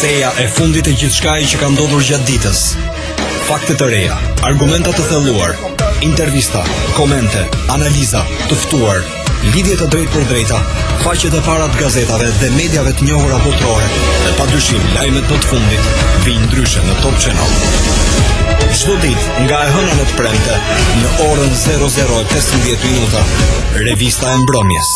Theja e fundit e gjithçkai që ka ndodhur gjatë ditës. Fakte të reja, argumenta të thelluar, intervista, komente, analiza, të ftuar, lidhje të drejtë për drejta, faqet e para të gazetave dhe mediave të njohura botërore, dhe padyshim lajmet më të fundit vijnë ndryshe në Top Channel. Çdo ditë nga e hëna në të premte, në orën 00:15, revista e mbrëmjes.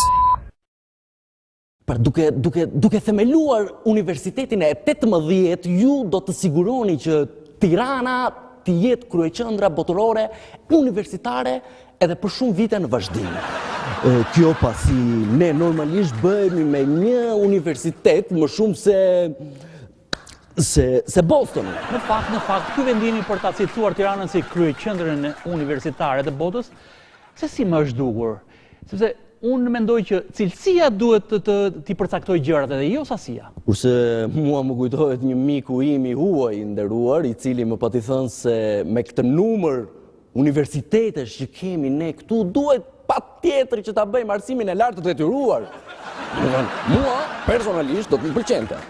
Duke themeluar universitetin e 18, ju do të siguroni që Tirana të jetë kryeqendra botërore universitare edhe për shumë vite në vazhdim. Kjo pasi ne normalisht bëhemi me një universitet më shumë se Boston. Në fakt, ky vendimi për ta cituar Tiranën si kryeqendrën universitare të botës, se si më është dukur? Sepse unë mendoj që cilësia duhet t'i përcaktoj gjërat edhe jo sasia. Kurse mua më kujtohet një miku im i huaj i nderuar, i cili më pati thënë se me këtë numër universitetesh që kemi ne këtu, duhet patjetër që ta bëjmë arsimin e lartë të detyruar. Mua personalisht do të më pëlqente.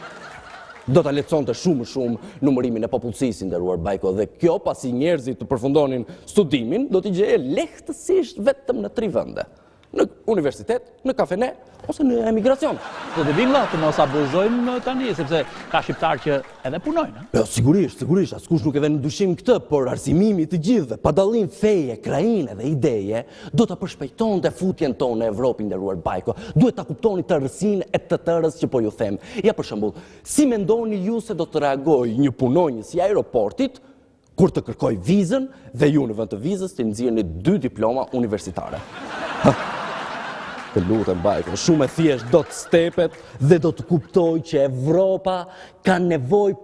Do ta lehtësonte shumë numërimin e popullsisë, nderuar Bajko, dhe kjo pasi njerëzit të përfundonin studimin, do t'i gjeje lehtësisht vetëm në 3 vende. Në universitet, në kafene, ose në emigracion. Do të vim të mos abuzojmë tani, sepse ka shqiptarë që edhe punojnë. Jo, sigurisht, askush nuk e vën në dyshim këtë, por arsimimi të gjithëve, pa dallim feje, krajine dhe ideje, do ta përshpejtonte futjen tonë në Evropë, nderuar Bajko. Duhet ta kuptoni të rësinë e të tërës që po ju them. Ja për shembull, si mendoni ju se do të reagojë një punonjës i aeroportit kur të kërkoj vizën dhe ju në vend të vizës të nxjerrni 2 diploma universitare? Të lutem Bajko, shumë e thjesht do të stepet dhe do të kuptoj që Evropa ka nevojë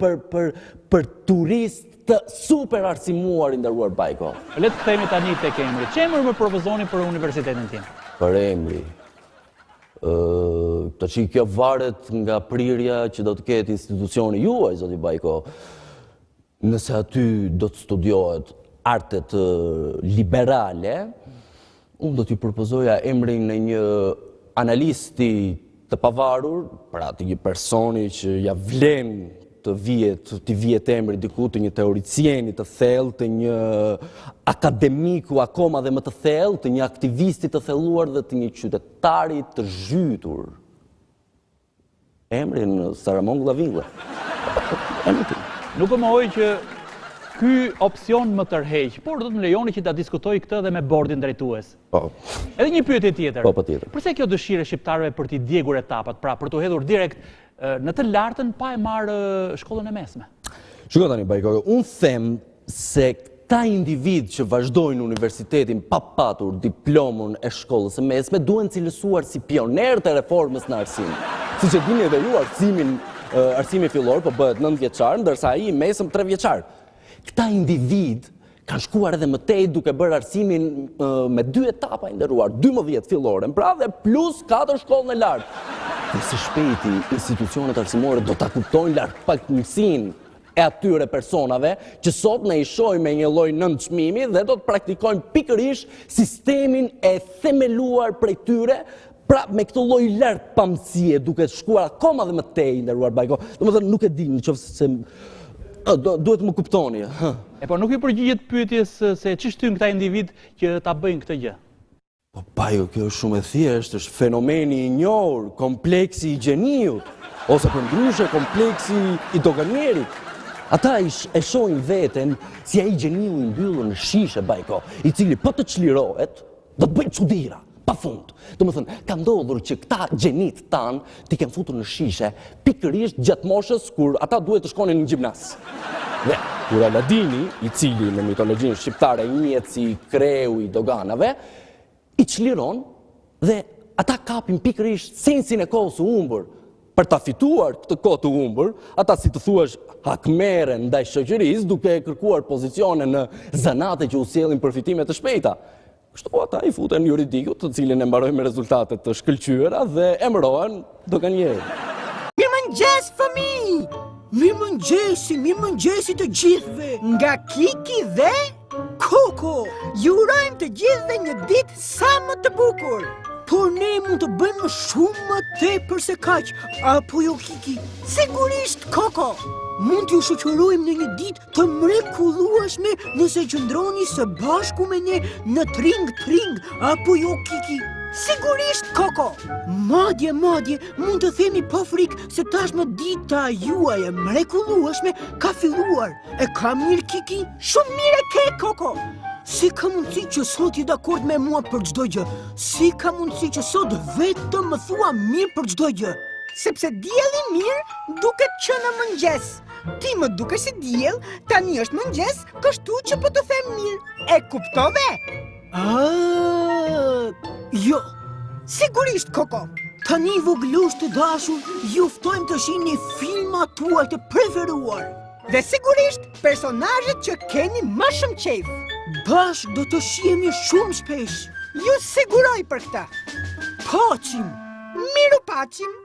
për turistë të super arsimuar, nderuar Bajko. Le të themi tani tek emri. Ç'emër më propozoni për universitetin tim? Për emri. Tash kjo varet nga prirja që do të ketë institucioni juaj, zoti Bajko. Nëse aty do të studiohet artet liberale, unë do t'i propozoja emrin në një analisti të pavarur, pra të një personi që ja vlen të vijet emri diku, të një teoricieni të thellë, të një akademiku akoma dhe më të thellë, të një aktivisti të thelluar dhe të një qytetari të zhytur. Emrin Saramon Glavingla. Nuk e mohoj që ky opsion më tërheq, por do të më lejoni që ta diskutoj këtë edhe me bordin drejtues. Po. Edhe një pyetje tjetër. Po, patjetër. Përse kjo dëshirë e shqiptarëve për t'i djegur etapat, pra për t'u hedhur direkt në të lartën pa e marrë shkollën e mesme? Shiko tani Bajko, unë them se këta individ që vazhdojnë universitetin pa patur diplomën e shkollës së mesme duhen cilësuar si pionerë të reformës në arsim. Siç e dini edhe ju, arsimi fillor po bëhet 9 vjeçar, ndërsa ai i mesëm 3 vjeçar. Këta individ kanë shkuar edhe më tej duke bërë arsimin me 2 etapa, nderuar, 12 fillore, pra dhe plus 4 shkollën e lartë. Dhe së shpejti, institucionet arsimore do ta kuptojnë lartpakësinë e atyre personave që sot ne i shohim me një lloj nënçmimi dhe do të praktikojnë pikërisht sistemin e themeluar prej tyre, pra me këtë lloj lartpamësie duke shkuar akoma dhe më tej, nderuar Bajko. Domethënë nuk e di nëse se duhet më kuptoni. E po nuk i përgjigjet pyetjes se ç'i shtyn këta individ që ta bëjnë këtë gjë. Po Bajko, kjo është shumë e thjeshtë, është fenomeni i njohur, kompleksi i gjeniut, ose përndryshe kompleksi i doganierit. Ata e shohin veten si ai gjeniu i mbyllur në shishe, Bajko, i cili po të çlirohet, do të bëjë çuditëra. Pa fund. Domethënë, ka ndodhur që këta gjenit tanë t'i kenë futur në shishe pikërisht gjatë moshës kur ata duhet të shkonin në gjimnas. Dhe kur Aladini, i cili në mitologjinë shqiptare njihet si kreu i doganave, i çliron dhe ata kapin pikërisht sensin e kohës së humbur. Për ta fituar këtë kohë të humbur, ata si të thuash hakmeren ndaj shoqërisë duke kërkuar pozicione në zanate që u sjellin përfitime të shpejta. Kështu ata i futen juridikut, të cilin e mbarojnë me rezultate të shkëlqyera dhe emërohen doganierë. Mirëmëngjes fëmijë! Mirëmëngjesi të gjithëve! Nga Kiki dhe Koko! Ju urojmë të gjithëve një ditë sa më të bukur! por ne mund të bëjmë shumë më tepër se kaq, apo jo Kiki? Sigurisht, Koko! Mund t'ju shoqërojmë në një ditë të mrekullueshme nëse qëndroni së bashku me ne në tring, apo jo Kiki? Sigurisht, Koko! Madje, mund të themi pa frikë se tashmë dita juaj e mrekullueshme ka filluar. E ka mirë, Kiki? Shumë mirë e ke, Koko! Si ka mundësi që sot je dakord me mua për çdo gjë? Si ka mundësi që sot vetëm më thua mirë për çdo gjë? Sepse dielli mirë duket që në mëngjes. Ti më duke si diell, tani është mëngjes, kështu që po të them mirë. E kuptove? Jo. Sigurisht, Koko. Tani voglush të dashur, ju ftojmë të shihni filmat tuaj të preferuar. Dhe sigurisht personazhet që keni më shumë qejf. Bashk do të shihemi shumë shpesh. Ju siguroj për këtë. Paqim. Miru paqim.